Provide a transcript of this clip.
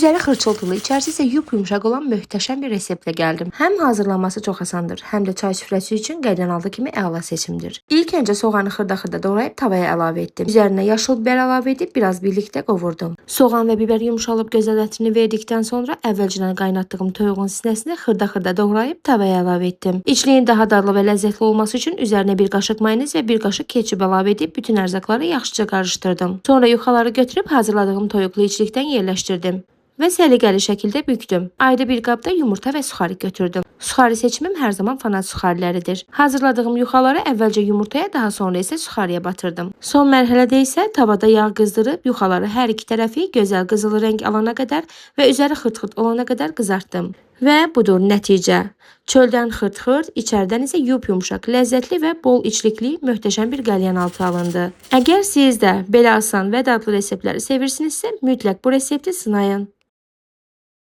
Üzəri xırçıltılı, içərisi isə yumşaq olan möhtəşəm bir reseptlə gəldim. Həm hazırlanması çox asandır, həm də çay süfrəsi üçün qəlyanalı kimi əla seçimdir. İlk öncə soğanı xırda-xırda doğrayıb tavaya əlavə etdim. Üzərinə yaşıl biber əlavə edib biraz birlikdə qovurdum. Soğan və biber yumşalıb gözəl ətrini verdikdən sonra əvvəlcədən qaynatdığım toyuğun sinəsini xırda-xırda doğrayıb tavaya əlavə etdim. İçliyin daha dadlı və ləzzətli olması üçün üzərinə bir qaşıq mayonez və bir qaşıq ketçup əlavə edib bütün ərzaqları yaxşıca qarışdırdım. Sonra yuxaları götürüb hazırladığım toyuqlu içlikdən yerləşdirdim və səliqəli şəkildə bükdüm. Ayrı bir qabda yumurta və suxari götürdüm. Suxari seçimim hər zaman fanat suxariləridir. Hazırladığım yuxaları əvvəlcə yumurtaya, daha sonra isə suxariyə batırdım. Son mərhələdə isə tavada yağ qızdırıb yuxaları hər iki tərəfi gözəl qızılı rəng alana qədər və üzəri xırt-xırt olana qədər qızartdım. Və budur nəticə. Çöldən xırt-xırt, içərdən isə yumşaq, ləzzətli və bol içlikli möhtəşəm bir qəlyanaltı alındı. Əgər siz də belə asan və dadlı reseptləri sevirsinizsə, mütləq bu resepti sınayın.